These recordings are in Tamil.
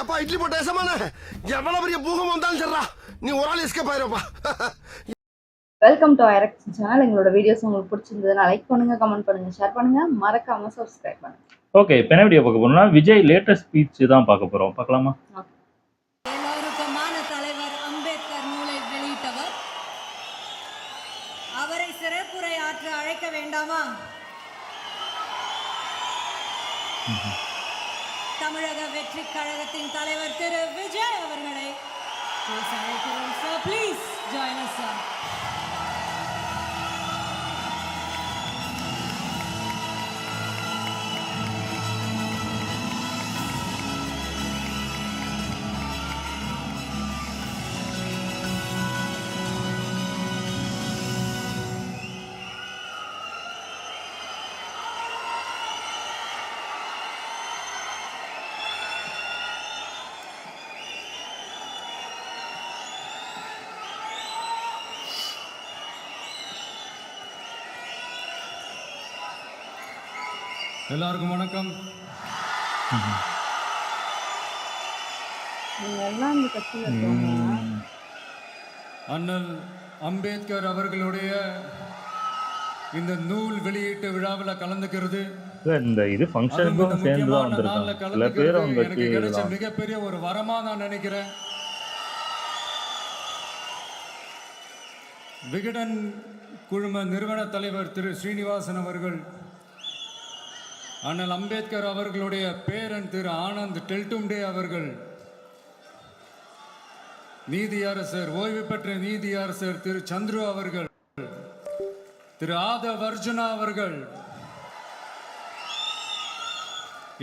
எப்பா இட்லி போட்ட ஏசமான எவ்வளவு பெரிய பூகம் வந்தாலும் சரிடா நீ ஒரு ஆள் எஸ்கேப் ஆயிருப்பா. Welcome to I react channel. எங்களோட வீடியோஸ் உங்களுக்கு பிடிச்சிருந்ததுன்னா லைக் பண்ணுங்க, கமெண்ட் பண்ணுங்க, ஷேர் பண்ணுங்க, மறக்காம சப்ஸ்கிரைப் பண்ணுங்க. ஓகே, இப்போ என்ன வீடியோ பார்க்க போறோம்னா விஜய் லேட்டஸ்ட் ஸ்பீச் தான் பார்க்க போறோம். பார்க்கலாமா? எல்லோருக்குமான தலைவர் அம்பேத்கர் நூலை வெளியிட்டவர். அவரை சிறப்புரை ஆற்ற அழைக்க வேண்டாமா? தமிழக வெற்றி கழகத்தின் தலைவர் திரு விஜய் அவர்களை அழைக்கிறோம். Sir, please join us sir. எல்லாருக்கும் வணக்கம். அண்ணல் அம்பேத்கர் அவர்களுடைய இந்த நூல் வெளியீட்டு விழாவில் கலந்துக்கிறது இந்த இது ஃபங்க்ஷனுக்கும் சேர்ந்து தான் வந்திருக்காங்க. சில பேர் எனக்கு கிடைச்ச மிகப்பெரிய ஒரு வரமா நான் நினைக்கிறேன். விகடன் குழும நிறுவன தலைவர் திரு ஸ்ரீனிவாசன் அவர்கள் அண்ணல் அம்பேத்கர் அவர்களுடைய பேரன் திரு ஆனந்த் டெல்டும்டே அவர்கள், நீதியரசர் ஓய்வு பெற்ற நீதியரசர் திரு சந்துரு அவர்கள், திரு ஆதவ் அர்ஜுனா அவர்கள்,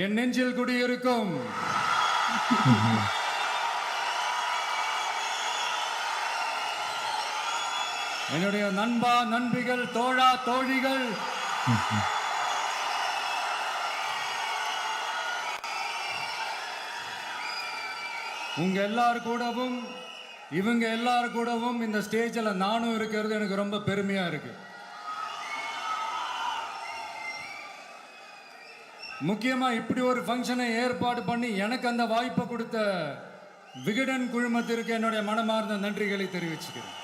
என் நெஞ்சில் குடியிருக்கும் என்னுடைய நண்பா நண்பிகள், தோழா தோழிகள், உங்க எல்லாரு கூடவும் இவங்க எல்லாரு கூடவும் இந்த ஸ்டேஜில் நானும் இருக்கிறது எனக்கு ரொம்ப பெருமையா இருக்கு. முக்கியமா இப்படி ஒரு ஃபங்க்ஷனை ஏற்பாடு பண்ணி எனக்கு அந்த வாய்ப்பை கொடுத்த விகடன் குழுமத்திற்கு என்னுடைய மனமார்ந்த நன்றிகளை தெரிவிச்சுக்கிறேன்.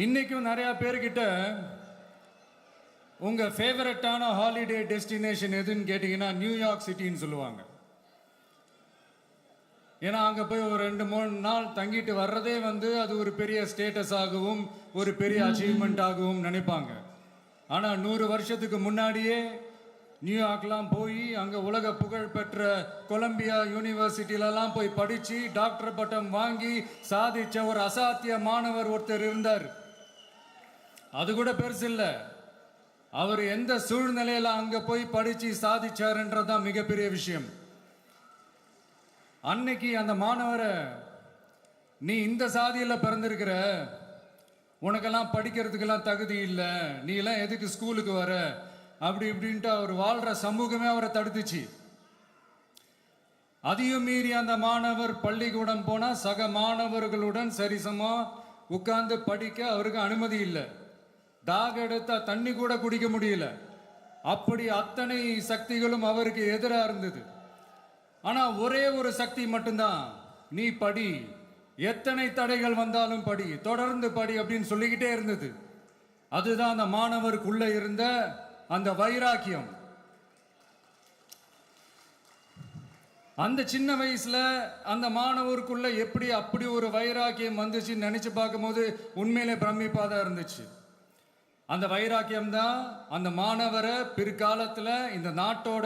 இன்னைக்கும் நிறைய பேர்கிட்ட உங்க ஃபேவரட்டான ஹாலிடே டெஸ்டினேஷன் எதுன்னு கேட்டீங்கன்னா நியூயார்க் சிட்டின்னு சொல்லுவாங்க. ஏன்னா அங்கே போய் ஒரு 2-3 நாள் தங்கிட்டு வர்றதே அது ஒரு பெரிய ஸ்டேட்டஸ் ஆகவும் ஒரு பெரிய அச்சீவ்மெண்ட் ஆகவும் நினைப்பாங்க. ஆனால் 100 வருஷத்துக்கு முன்னாடியே நியூயார்க்லாம் போய் அங்கே உலக புகழ் பெற்ற கொலம்பியா யூனிவர்சிட்டிலலாம் போய் படித்து டாக்டர் பட்டம் வாங்கி சாதித்த ஒரு அசாத்திய மாணவர் ஒருத்தர் இருந்தார். அது கூட பெருசு இல்லை, அவர் எந்த சூழ்நிலையில் அங்கே போய் படித்து சாதிச்சாருன்றதான் மிகப்பெரிய விஷயம். அன்னைக்கு அந்த மாணவரை, நீ இந்த சாதியில் பிறந்திருக்கிற, உனக்கெல்லாம் படிக்கிறதுக்கெல்லாம் தகுதி இல்லை, நீ எல்லாம் எதுக்கு ஸ்கூலுக்கு வர, அப்படி இப்படின்ட்டு அவர் வாழ்கிற சமூகமே அவரை தடுத்துச்சு. அதையும் மீறி அந்த மாணவர் பள்ளிக்கூடம் போனால் சக மாணவர்களுடன் சரிசமாக உட்கார்ந்து படிக்க அவருக்கு அனுமதி இல்லை. தாக எடுத்தா தண்ணி கூட குடிக்க முடியல. அப்படி அத்தனை சக்திகளும் அவருக்கு எதிராக இருந்தது. ஆனா ஒரே ஒரு சக்தி மட்டும்தான், நீ படி, எத்தனை தடைகள் வந்தாலும் படி, தொடர்ந்து படி அப்படின்னு சொல்லிக்கிட்டே இருந்தது. அதுதான் அந்த மாணவருக்குள்ள இருந்த அந்த வைராக்கியம். அந்த சின்ன வயசுல அந்த மாணவருக்குள்ள எப்படி அப்படி ஒரு வைராக்கியம் வந்துச்சுன்னு நினைச்சு பார்க்கும்போது உண்மையிலே பிரமிப்பா தான் இருந்துச்சு. அந்த வைராக்கியம் தான் அந்த மாணவரை பிற்காலத்தில் இந்த நாட்டோட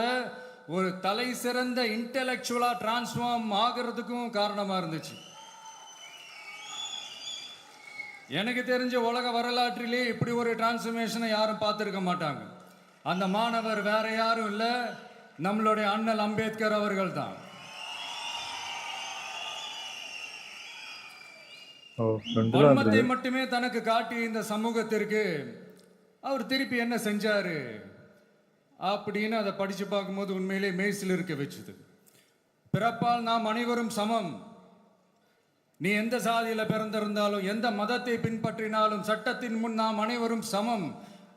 ஒரு தலை சிறந்த இன்டெலெக்சுவலா டிரான்ஸ்ஃபார்ம் ஆகிறதுக்கும் காரணமா இருந்துச்சு. எனக்கு தெரிஞ்ச உலக வரலாற்றிலே இப்படி ஒரு டிரான்ஸ்ஃபர்மேஷனை யாரும் பார்த்துருக்க மாட்டாங்க. அந்த மாணவர் வேற யாரும் இல்லை, நம்மளுடைய அண்ணல் அம்பேத்கர் அவர்கள் தான். வன்மத்தை மட்டுமே தனக்கு காட்டி இந்த சமூகத்திற்கு அவர் திருப்பி என்ன செஞ்சாரு அப்படின்னு அதை படிச்சு பார்க்கும்போது உண்மையிலே மெய்சில் இருக்க வச்சுது. பிறப்பால் நாம் அனைவரும் சமம், நீ எந்த சாதியில பிறந்திருந்தாலும் எந்த மதத்தை பின்பற்றினாலும் சட்டத்தின் முன் நாம் அனைவரும் சமம்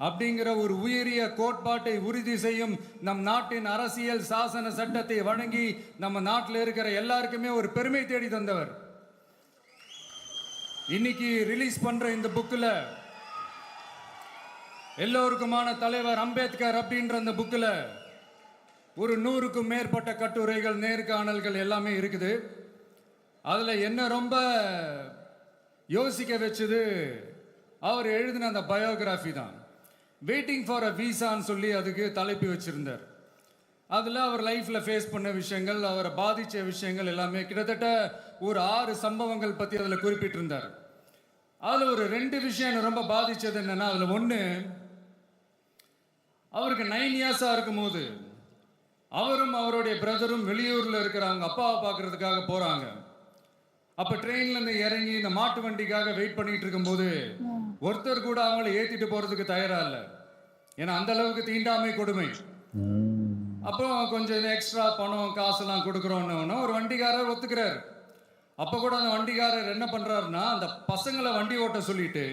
அப்படிங்கிற ஒரு உயரிய கோட்பாட்டை உறுதி செய்யும் நம் நாட்டின் அரசியல் சாசன சட்டத்தை வழங்கி நம்ம நாட்டில் இருக்கிற எல்லாருக்குமே ஒரு பெருமை தேடி தந்தவர். இன்னைக்கு ரிலீஸ் பண்ற இந்த புக்கில் எல்லோருக்குமான தலைவர் அம்பேத்கர் அப்படின்ற அந்த புக்கில் ஒரு 100க்கும் மேற்பட்ட கட்டுரைகள், நேர்காணல்கள் எல்லாமே இருக்குது. அதில் என்ன ரொம்ப யோசிக்க வச்சது அவர் எழுதின அந்த பயோகிராஃபி தான். வெயிட்டிங் ஃபார் அ வீசான்னு சொல்லி அதுக்கு தலைப்பு வச்சிருந்தார். அதில் அவர் லைஃப்பில் ஃபேஸ் பண்ண விஷயங்கள், அவரை பாதித்த விஷயங்கள் எல்லாமே கிட்டத்தட்ட ஒரு 6 சம்பவங்கள் பற்றி அதில் குறிப்பிட்டிருந்தார். அதில் ஒரு 2 விஷயம் எனக்கு ரொம்ப பாதித்தது என்னென்னா, அதில் ஒன்று, அவருக்கு 9 இயர்ஸாக இருக்கும்போது அவரும் அவருடைய பிரதரும் வெளியூரில் இருக்கிறாங்க, அப்பாவை பார்க்கறதுக்காக போகிறாங்க. அப்போ ட்ரெயின்லேருந்து இறங்கி இந்த மாட்டு வண்டிக்காக வெயிட் பண்ணிட்டு இருக்கும்போது ஒருத்தர் கூட அவங்கள ஏற்றிட்டு போகிறதுக்கு தயாராக இல்லை. ஏன்னா அந்த அளவுக்கு தீண்டாமை கொடுமை. அப்புறம் கொஞ்சம் எக்ஸ்ட்ரா பணம் காசெல்லாம் கொடுக்குறோன்னு ஒரு வண்டிக்காரர் ஒத்துக்கிறார். அப்போ கூட அந்த வண்டிக்காரர் என்ன பண்ணுறாருன்னா, அந்த பசங்களை வண்டி ஓட்ட சொல்லிட்டு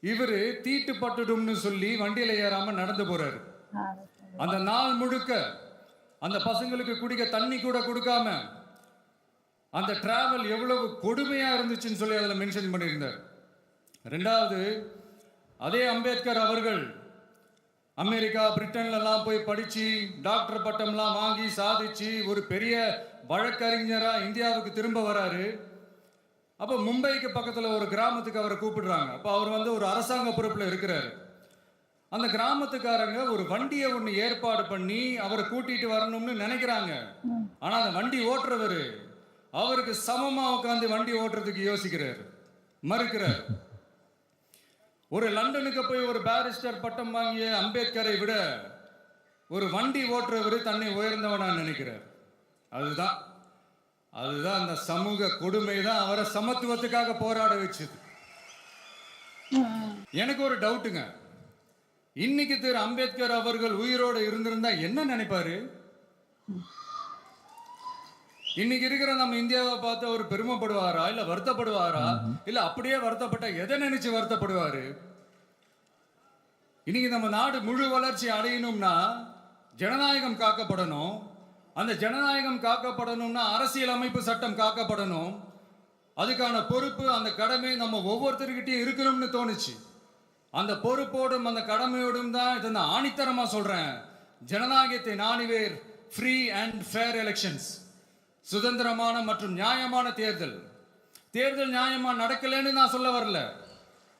இவர் தீட்டுப்பட்டுடும்னு சொல்லி வண்டியில் ஏறாமல் நடந்து போகிறாரு. அந்த நாள் முழுக்க அந்த பசங்களுக்கு குடிக்க தண்ணி கூட கொடுக்காம அந்த டிராவல் எவ்வளவு கொடுமையா இருந்துச்சுன்னு சொல்லி அதில் மென்ஷன் பண்ணியிருந்தார். 2வது, அதே அம்பேத்கர் அவர்கள் அமெரிக்கா, பிரிட்டன்லாம் போய் படிச்சு டாக்டர் பட்டம்லாம் வாங்கி சாதிச்சு ஒரு பெரிய வழக்கறிஞரா இந்தியாவுக்கு திரும்ப வராரு. அப்போ மும்பைக்கு பக்கத்தில் ஒரு கிராமத்துக்கு அவரை கூப்பிடுறாங்க. அப்போ அவர் ஒரு அரசாங்க பொறுப்பில் இருக்கிறாரு. அந்த கிராமத்துக்காரங்க ஒரு வண்டியை ஒன்று ஏற்பாடு பண்ணி அவரை கூட்டிட்டு வரணும்னு நினைக்கிறாங்க. ஆனால் அந்த வண்டி ஓட்டுறவர் அவருக்கு சமமாக உட்காந்து வண்டி ஓட்டுறதுக்கு யோசிக்கிறார், மறுக்கிறார். ஒரு லண்டனுக்கு போய் ஒரு பாரிஸ்டர் பட்டம் வாங்கிய அம்பேத்கரை விட ஒரு வண்டி ஓட்டுறவர் தன்னை உயர்ந்தவனா நினைக்கிறார். அதுதான் அந்த சமூக கொடுமை தான் அவரை சமத்துவத்துக்காக போராட வச்சது. எனக்கு ஒரு டவுட்டுங்க, இன்னைக்கு திரு அம்பேத்கர் அவர்கள் உயிரோடு இருந்திருந்தா என்ன நினைப்பாரு? இன்னைக்கு இருக்கிற நம்ம இந்தியாவை பார்த்து அவர் பெருமைப்படுவாரா, இல்ல வருத்தப்படுவாரா, இல்ல அப்படியே வருத்தப்பட்ட எதை நினைச்சு வருத்தப்படுவாரு? இன்னைக்கு நம்ம நாடு முழு வளர்ச்சி அடையணும்னா ஜனநாயகம் காக்கப்படணும். அந்த ஜனநாயகம் காக்கப்படணும்னா அரசியல் அமைப்பு சட்டம் காக்கப்படணும். அதுக்கான பொறுப்பு, அந்த கடமை நம்ம ஒவ்வொருத்தருக்கிட்டையும் இருக்கணும்னு தோணுச்சு. அந்த பொறுப்போடும் அந்த கடமையோடும் தான் இதை நான் ஆணித்தரமா சொல்றேன். ஜனநாயகத்தை நாணிவேர் ஃப்ரீ அண்ட் ஃபேர் எலெக்ஷன்ஸ், சுதந்திரமான மற்றும் நியாயமான தேர்தல். தேர்தல் நியாயமா நடக்கலன்னு நான் சொல்ல வரல,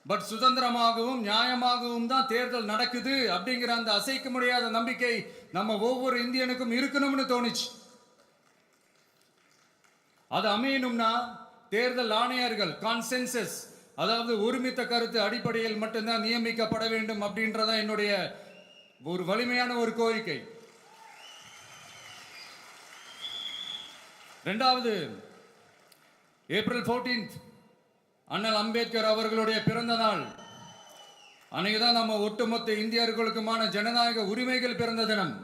பட் சுதந்திரமாகவும் நியாயமாகவும் தான் தேர்தல் நடக்குது அப்படிங்கிற அந்த அசைக்க முடியாத நம்பிக்கை நம்ம ஒவ்வொரு இந்தியனுக்கும் இருக்கணும்னு தோணுச்சு. அது அமையணும்னா தேர்தல் ஆணையர்கள் கான்சென்சஸ், அதாவது ஒருமித்த கருத்து அடிப்படையில் மட்டும்தான் நியமிக்கப்பட வேண்டும் அப்படின்றத என்னுடைய ஒரு வலிமையான ஒரு கோரிக்கை. 2வது, ஏப்ரல் 14 அண்ணல் அம்பேத்கர் அவர்களுடைய பிறந்த நாள். அன்னைக்கு தான் நம்ம ஒட்டுமொத்த இந்தியர்களுக்குமான ஜனநாயக உரிமைகள் பிறந்த தினம்.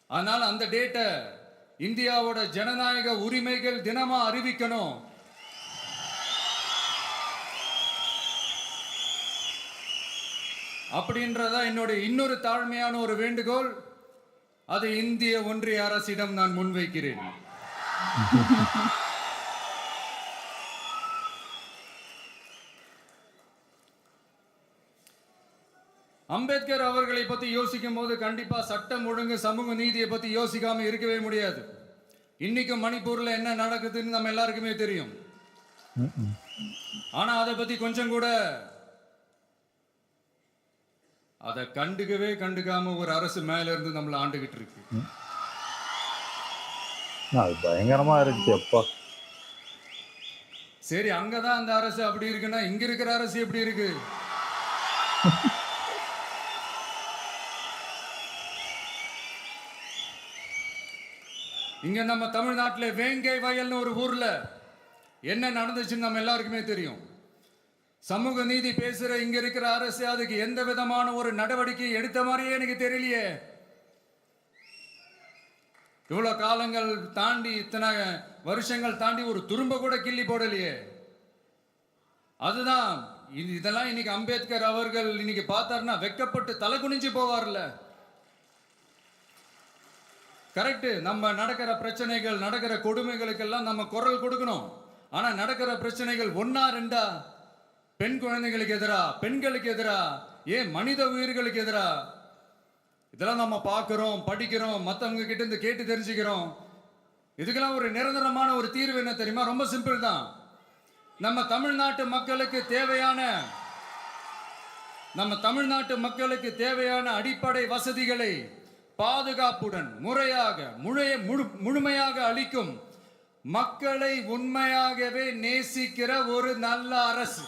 அதனால் அந்த டேட்டை இந்தியாவோட ஜனநாயக உரிமைகள் தினமா அறிவிக்கணும். அப்படின்றதா என்னுடைய இன்னொரு தாழ்மையான ஒரு வேண்டுகோள். அதை இந்திய ஒன்றிய அரசிடம் நான் முன்வைக்கிறேன். அம்பேத்கர் அவர்களை பத்தி யோசிக்கும் போது கண்டிப்பா சட்டம் ஒழுங்கு, சமூக நீதியை பத்தி யோசிக்காம இருக்கவே முடியாது. இன்னைக்கு மணிப்பூர்ல என்ன நடக்குதுன்னு நம்ம எல்லாருக்குமே தெரியும். ஆனா அதை பத்தி கொஞ்சம் கூட அதை கண்டுக்காம ஒரு அரசு மேல இருந்து நம்மள ஆண்டுகிட்டு இருக்கு. அது பயங்கரமா இருக்கு. அப்பா, சரி, அங்கதான் அந்த அரசு அப்படி இருக்குன்னா இங்க இருக்கிற அரசு எப்படி இருக்கு? இங்க நம்ம தமிழ்நாட்டில் வேங்கை வயல்னு ஒரு ஊர்ல என்ன நடந்துச்சுன்னு நம்ம எல்லாருக்குமே தெரியும். சமூக நீதி பேசுற இங்க இருக்கிற அரசு அதுக்கு எந்த விதமான ஒரு நடவடிக்கை எடுத்த மாதிரியே எனக்கு தெரியலையே. இவ்வளவு காலங்கள் தாண்டி, இத்தனை வருஷங்கள் தாண்டி ஒரு துரும்ப கூட கிள்ளி போடலையே. அதுதான் இதெல்லாம் இன்னைக்கு அம்பேத்கர் அவர்கள் இன்னைக்கு பார்த்தாருன்னா வெக்கப்பட்டு தலை குனிஞ்சு போவார்ல. கரெக்ட். நம்ம நடக்கிற பிரச்சனைகள், நடக்கிற கொடுமைகளுக்கெல்லாம் நம்ம குரல் கொடுக்கணும். ஆனா நடக்கிற பிரச்சனைகள் ஒன்னா ரெண்டா? பெண் குழந்தைகளுக்கு எதிரா, பெண்களுக்கு எதிரா, ஏன் மனித உயிர்களுக்கு எதிரா? இதெல்லாம் நம்ம பார்க்கிறோம், படிக்கிறோம், மற்றவங்க கிட்ட இருந்து கேட்டு தெரிஞ்சுக்கிறோம். இதுக்கெல்லாம் ஒரு நிரந்தரமான ஒரு தீர்வு என்ன தெரியுமா? ரொம்ப சிம்பிள் தான். நம்ம தமிழ்நாட்டு மக்களுக்கு தேவையான அடிப்படை வசதிகளை பாதுகாப்புடன் முறையாக முழுமையாக அளிக்கும் மக்களை உண்மையாகவே நேசிக்கிற ஒரு நல்ல அரசு.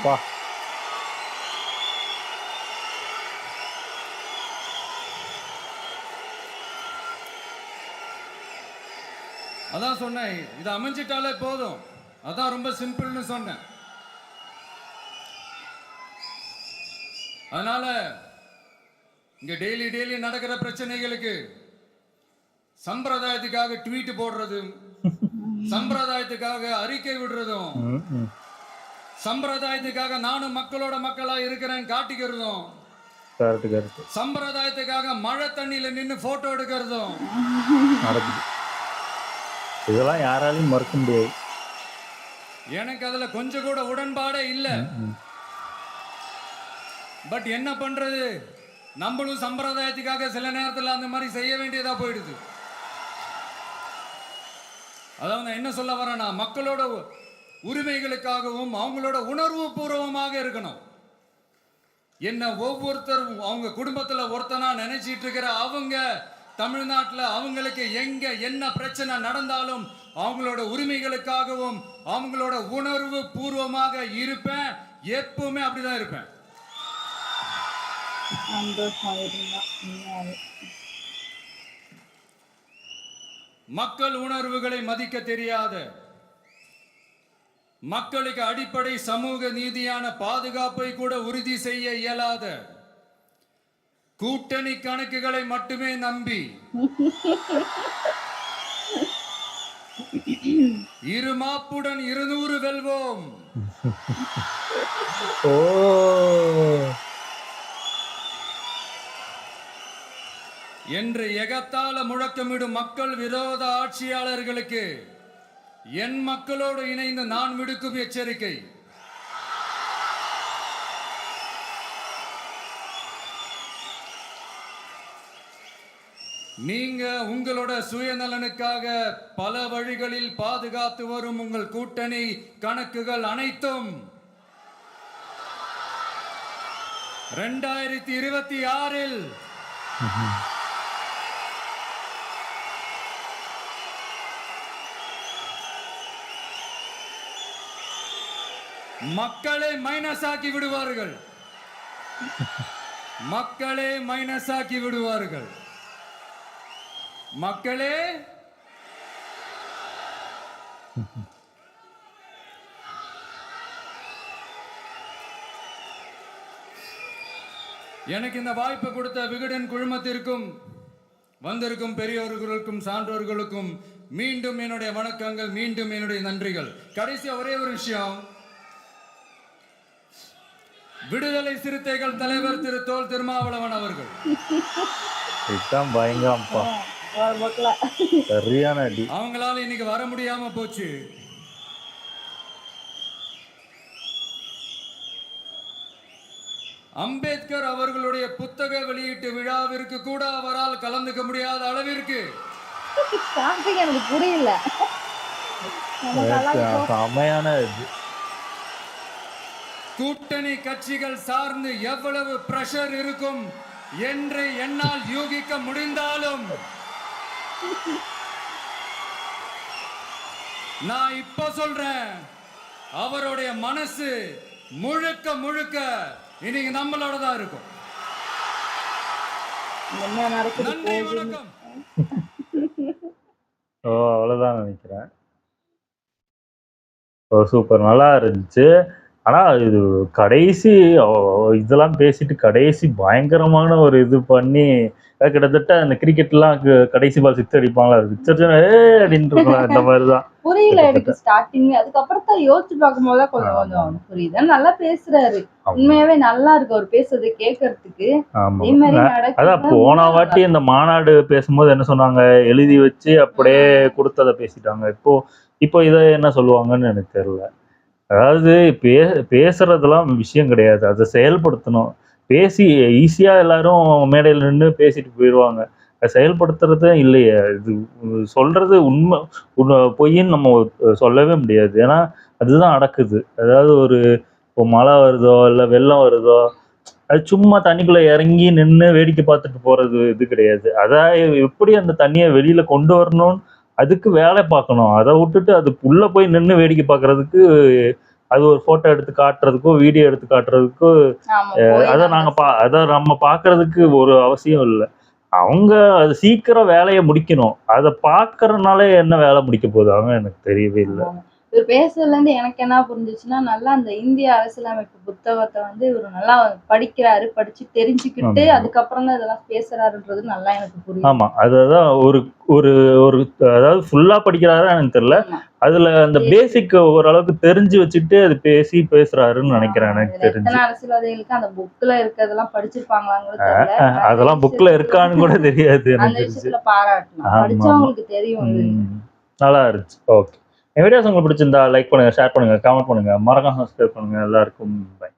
பா அதான் சொன்னேன், இது அமைஞ்சிட்டாலே போதும். அதான் ரொம்ப சிம்பிள்னு சொன்னேன். அதனால இங்க டெய்லி நடக்கிற பிரச்சனைகளுக்கு சம்பிரதாயத்துக்காக ட்வீட் போடுறதும், சம்பிரதாயத்துக்காக அறிக்கை விடுறதும், சம்பிரதாயத்துக்காக நானும் மக்களா இருக்கிறேன் காட்டிக்கிறதும், சம்பிரதாயத்துக்காக மழை தண்ணியில நின்று போட்டோ எடுக்கிறதும் நடக்குது. இதெல்லாம் யாராலையும் மறுக்க முடியாது. எனக்கு அதுல கொஞ்சம் கூட உடன்பாடே இல்லை. பட் என்ன பண்றது, நம்மளும் சம்பிரதாயத்துக்காக சில நேரத்தில் அந்த மாதிரி செய்ய வேண்டியதா போயிடுது. அதாவது என்ன சொல்ல வரேன்னா, மக்களோட உரிமைகளுக்காகவும் அவங்களோட உணர்வு பூர்வமாக இருக்கணும். என்ன ஒவ்வொருத்தரும் அவங்க குடும்பத்துல ஒருத்தனா நினைச்சிட்டு இருக்கிற அவங்க தமிழ்நாட்டில் அவங்களுக்கு எங்க என்ன பிரச்சனை நடந்தாலும் அவங்களோட உரிமைகளுக்காகவும் அவங்களோட உணர்வு பூர்வமாக இருப்பேன். எப்பவுமே அப்படிதான் இருப்பேன். மக்கள் உணர்வுகளை மதிக்க தெரியாத, மக்களுக்கு அடிப்படை சமூக நீதியான பாதுகாப்பை கூட உறுதி செய்ய இயலாத, கூட்டணி கணக்குகளை மட்டுமே நம்பி இருமாப்புடன் 200 வெல்வோம் என்று எகத்தால முழக்கமிடும் மக்கள் விரோத ஆட்சியாளர்களுக்கு என் மக்களோடு இணைந்து நான் விடுக்கும் எச்சரிக்கை, நீங்க உங்களோட சுயநலனுக்காக பல வழிகளில் பாதுகாத்து வரும் உங்கள் கூட்டணி கணக்குகள் அனைத்தும் 2026 மக்களே மைனஸ் ஆக்கி விடுவார்கள். மக்களே மைனஸ் ஆக்கி விடுவார்கள். மக்களே எனக்கு இந்த வாய்ப்பு கொடுத்த விகடன் குழுமத்திற்கும் வந்திருக்கும் பெரியோர்களுக்கும் சான்றோர்களுக்கும் மீண்டும் என்னுடைய வணக்கங்கள், மீண்டும் என்னுடைய நன்றிகள். கடைசியா ஒரே ஒரு விஷயம், விடுதலை சிறுத்தைகள் தலைவர் திரு தோல் திருமாவளவன் அவர்கள் பயங்கரம்ப்பா, சரியான அடி. அவங்களால இன்னைக்கு வர முடியாம போச்சு. அம்பேத்கர் அவர்களுடைய புத்தக வெளியீட்டு விழாவிற்கு கூட அவரால் கலந்துக்க முடியாத அளவிற்கு எனக்கு புரியல. செமையான இது. கூட்டணி கட்சிகள் சார்ந்து எவ்வளவு பிரஷர் இருக்கும் என்று என்னால் யூகிக்க முடிந்தாலும் நான் இப்ப சொல்றேன், அவருடைய மனசு முழுக்க முழுக்க இன்னைக்கு நம்மளோட தான் இருக்கும். நன்றி, வணக்கம். அவ்வளவுதான் நினைக்கிறேன். சூப்பர் நல்லா இருந்துச்சு. ஆனா இது கடைசி இதெல்லாம் பேசிட்டு கடைசி பயங்கரமான ஒரு இது பண்ணி கிட்டத்தட்ட அந்த கிரிக்கெட்லாம் கடைசி பால் சிக்ஸ் அடிப்பாங்களா சிக்ஸ் அப்படின்னு இருக்கலாம் இந்த மாதிரிதான் புரியல எனக்கு ஸ்டார்டிங். அதுக்கப்புறம் தான் யோசிச்சு பார்க்கும்போது தான் கொஞ்சம் கொஞ்சம் புரியுது. நல்லா பேசுறாரு, உண்மையாவே நல்லா இருக்கு அவர் பேசுறது கேட்கறதுக்கு. அதே மாதிரி அதான் போன வாட்டி இந்த மாநாடு பேசும்போது என்ன சொன்னாங்க, எழுதி வச்சு அப்படியே கொடுத்ததை பேசிட்டாங்க. இப்போ இதை என்ன சொல்லுவாங்கன்னு எனக்கு தெரியல. அதாவது பேசுறதெல்லாம் விஷயம் கிடையாது, அதை செயல்படுத்தணும். பேசி ஈஸியா எல்லாரும் மேடையில் நின்று பேசிட்டு போயிடுவாங்க, அதை செயல்படுத்துறதே இல்லையே. இது சொல்றது உண்மை பொய்ன்னு நம்ம சொல்லவே முடியாது. ஏன்னா அதுதான் நடக்குது. அதாவது இப்போ மழை வருதோ இல்லை வெள்ளம் வருதோ, அது சும்மா தண்ணிக்குள்ள இறங்கி நின்று வேடிக்கை பார்த்துட்டு போறது இது கிடையாது. அதான் எப்படி அந்த தண்ணியை வெளியில கொண்டு வரணும்னு அதுக்கு வேலை பார்க்கணும். அதை விட்டுட்டு அதுக்குள்ள போய் நின்று வேடிக்கை பார்க்கறதுக்கு, அது ஒரு போட்டோ எடுத்து காட்டுறதுக்கோ வீடியோ எடுத்து காட்டுறதுக்கோ அதை நம்ம பார்க்கறதுக்கு ஒரு அவசியம் இல்லை. அவங்க அது சீக்கிரம் வேலையை முடிக்கணும். அதை பார்க்கறதுனால என்ன வேலை முடிக்க போதாங்க எனக்கு தெரியவே இல்லை. இவர் பேசுறதுல இருந்து எனக்கு என்ன புரிஞ்சிச்சுன்னா, நல்லா அந்த இந்திய அரசியலமைப்பு புத்தகத்தை வந்து இவர் நல்லா படிக்கிறாரு, படிச்சு தெரிஞ்சுக்கிட்டு அதுக்கப்புறம் தான் இதெல்லாம் பேசுறாருன்றது நல்லா எனக்கு புரியுது. ஆமா, அதுதான் ஒரு ஒரு ஒரு அதாவது ஃபுல்லா படிக்கிறாரா எனக்கு தெரியல, அதுல அந்த பேசிக் ஓரளவுக்கு தெரிஞ்சு வச்சுட்டு அது பேசுறாருன்னு நினைக்கிறேன். எனக்கு தெரிஞ்சு அரசியல்வாதிகளுக்கு அந்த புக்ல இருக்கிறதெல்லாம் படிச்சிருப்பாங்களாங்கிறது தெரியல. அதெல்லாம் புக்ல இருக்கான்னு கூட தெரியாது. அந்த விஷயத்துல பாராட்டணும், படிச்சவங்களுக்கு தெரியும். நல்லா இருந்துச்சு. ஓகே, வீடியோஸ் உங்களுக்கு பிடிச்சிருந்தா லைக் பண்ணுங்க, ஷேர் பண்ணுங்க, கமெண்ட் பண்ணுங்க, மறக்காம சப்ஸ்கிரைப் பண்ணுங்க. எல்லாருக்கும் பை.